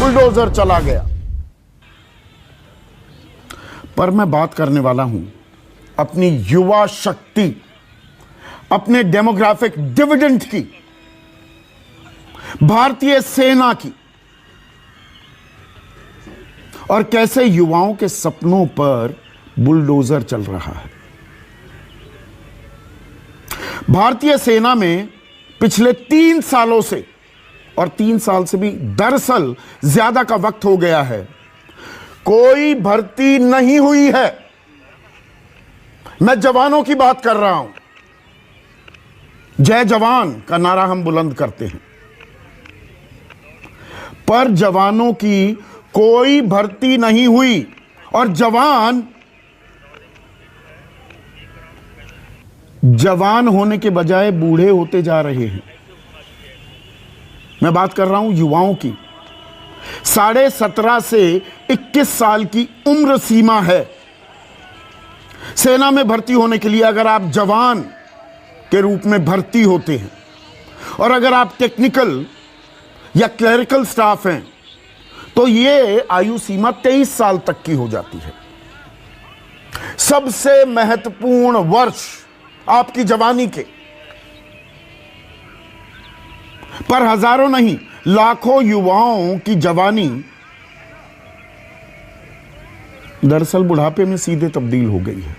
Bulldozer चला गया। पर मैं बात करने वाला हूं अपनी युवा शक्ति, अपने डेमोग्राफिक डिविडेंड की, भारतीय सेना की, और कैसे युवाओं के सपनों पर बुलडोजर चल रहा है। भारतीय सेना में पिछले 3 सालों से, और 3 साल से भी दरअसल ज्यादा का वक्त हो गया है, कोई भर्ती नहीं हुई है। मैं जवानों की बात कर रहा हूं। जय जवान का नारा हम बुलंद करते हैं, पर जवानों की कोई भर्ती नहीं हुई और जवान होने के बजाय बूढ़े होते जा रहे हैं। मैं बात कर रहा हूं युवाओं की। 17.5 से 21 साल की उम्र सीमा है सेना में भर्ती होने के लिए। अगर आप जवान के रूप में भर्ती होते हैं और अगर आप टेक्निकल या क्लरिकल स्टाफ हैं तो ये आयु सीमा 23 साल तक की हो जाती है। सबसे महत्वपूर्ण वर्ष आपकी जवानी के। पर हजारों नहीं, लाखों युवाओं की जवानी दरअसल बुढ़ापे में सीधे तब्दील हो गई है।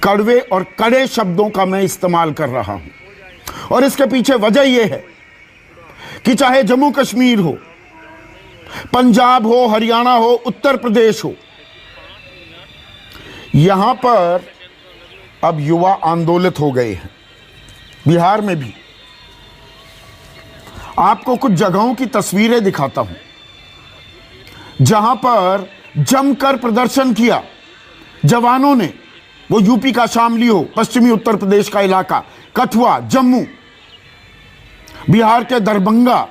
कड़वे और कड़े शब्दों का मैं इस्तेमाल कर रहा हूं और इसके पीछे वजह यह है कि चाहे जम्मू कश्मीर हो, पंजाब हो, हरियाणा हो, उत्तर प्रदेश हो, यहां पर अब युवा आंदोलित हो गए हैं। बिहार में भी। आपको कुछ जगहों की तस्वीरें दिखाता हूं जहां पर जमकर प्रदर्शन किया जवानों ने। वो यूपी का शामली हो, पश्चिमी उत्तर प्रदेश का इलाका, कठुआ, जम्मू, बिहार के दरभंगा,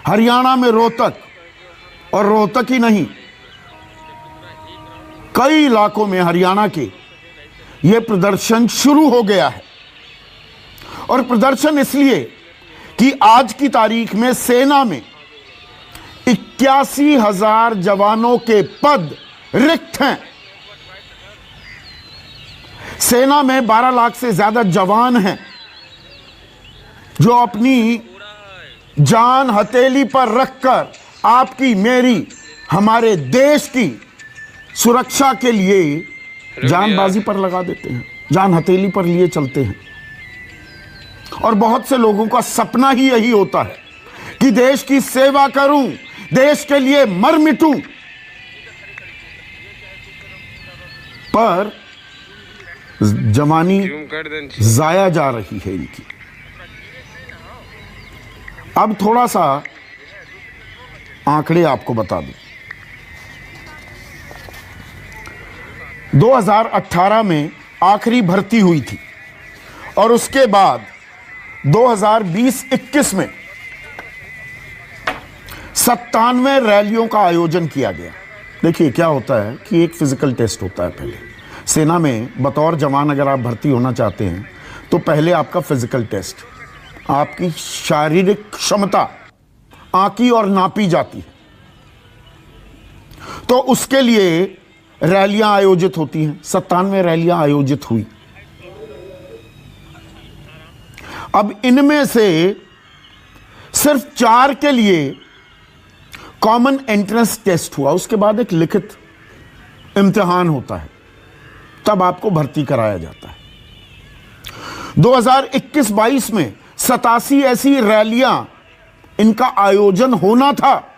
हरियाणा में रोहतक, और रोहतक ही नहीं, कई इलाकों में हरियाणा के यह प्रदर्शन शुरू हो गया है। और प्रदर्शन इसलिए कि आज की तारीख में सेना में 81,000 जवानों के पद रिक्त हैं। सेना में 12 लाख से ज्यादा जवान हैं जो अपनी जान हथेली पर रखकर आपकी, मेरी, हमारे देश की सुरक्षा के लिए जान बाजी पर लगा देते हैं, जान हथेली पर लिए चलते हैं। और बहुत से लोगों का सपना ही यही होता है कि देश की सेवा करूं, देश के लिए मर मिटूं। पर जवानी जाया जा रही है इनकी। अब थोड़ा सा आंकड़े आपको बता दूं। 2018 में आखिरी भर्ती हुई थी और उसके बाद 2020-21 में 97 रैलियों का आयोजन किया गया। देखिए क्या होता है कि एक फिजिकल टेस्ट होता है। पहले सेना में बतौर जवान अगर आप भर्ती होना चाहते हैं तो पहले आपका फिजिकल टेस्ट, आपकी शारीरिक क्षमता आंकी और नापी जाती है। तो उसके लिए रैलियां आयोजित होती हैं। 97 रैलियां आयोजित हुई। अब इनमें से सिर्फ 4 के लिए कॉमन एंट्रेंस टेस्ट हुआ। उसके बाद एक लिखित इम्तिहान होता है, तब आपको भर्ती कराया जाता है। 2021-22 में 87 ऐसी रैलियां, इनका आयोजन होना था।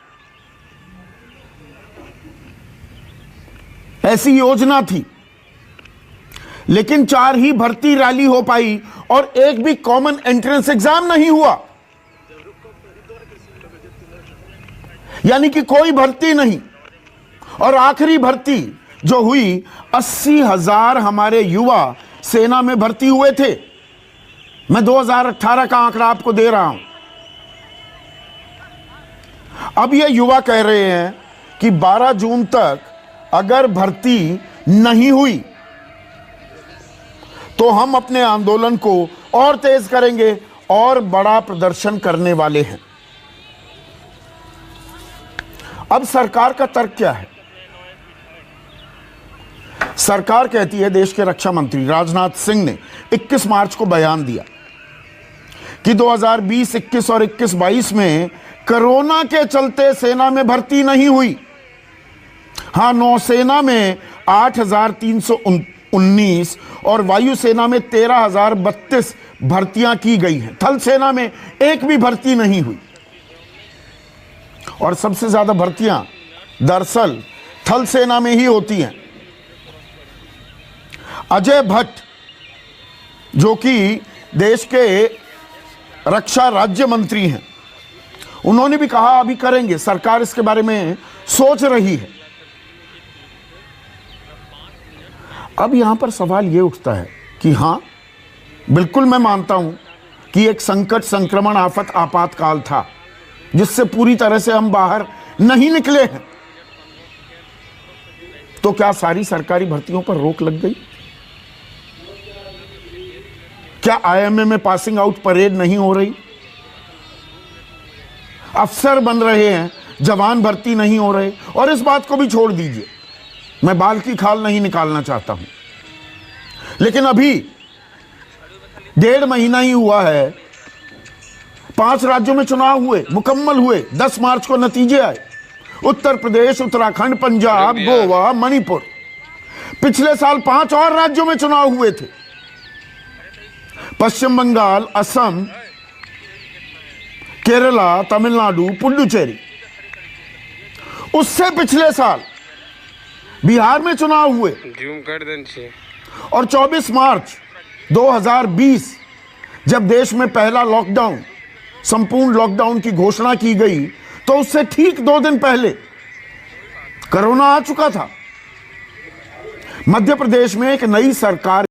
ऐसी योजना थी, लेकिन 4 ही भर्ती रैली हो पाई और एक भी कॉमन एंट्रेंस एग्जाम नहीं हुआ। यानी कि कोई भर्ती नहीं। और आखिरी भर्ती जो हुई, 80,000 हमारे युवा सेना में भर्ती हुए थे। मैं 2018 का आंकड़ा आपको दे रहा हूं। अब ये युवा कह रहे हैं कि 12 जून तक अगर भर्ती नहीं हुई तो हम अपने आंदोलन को और तेज करेंगे और बड़ा प्रदर्शन करने वाले हैं। अब सरकार का तर्क क्या है? सरकार कहती है, देश के रक्षा मंत्री राजनाथ सिंह ने 21 मार्च को बयान दिया कि 2020, 21 और 21-22 में कोरोना के चलते सेना में भर्ती नहीं हुई। हां, नौसेना में 8,319 और वायुसेना में 13,032 भर्तियां की गई हैं। थल सेना में एक भी भर्ती नहीं हुई। और सबसे ज्यादा भर्तियां दरअसल थल सेना में ही होती हैं। अजय भट्ट, जो कि देश के रक्षा राज्य मंत्री हैं, उन्होंने भी कहा अभी करेंगे, सरकार इसके बारे में सोच रही है। अब यहां पर सवाल यह उठता है कि हां, बिल्कुल मैं मानता हूं कि एक संकट, संक्रमण, आफत, आपातकाल था जिससे पूरी तरह से हम बाहर नहीं निकले हैं। तो क्या सारी सरकारी भर्तियों पर रोक लग गई? क्या आईएमए में पासिंग आउट परेड नहीं हो रही? अफसर बन रहे हैं, जवान भर्ती नहीं हो रहे। और इस बात को भी छोड़ दीजिए, मैं बाल की खाल नहीं निकालना चाहता हूं, लेकिन अभी 1.5 महीना ही हुआ है, 5 राज्यों में चुनाव हुए, मुकम्मल हुए, 10 मार्च को नतीजे आए। उत्तर प्रदेश, उत्तराखंड, पंजाब, गोवा, मणिपुर। पिछले साल 5 और राज्यों में चुनाव हुए थे, पश्चिम बंगाल, असम, केरला, तमिलनाडु, पुडुचेरी। उससे पिछले साल बिहार में चुनाव हुए। और 24 मार्च 2020 जब देश में पहला लॉकडाउन, संपूर्ण लॉकडाउन की घोषणा की गई, तो उससे ठीक 2 दिन पहले कोरोना आ चुका था। मध्य प्रदेश में एक नई सरकार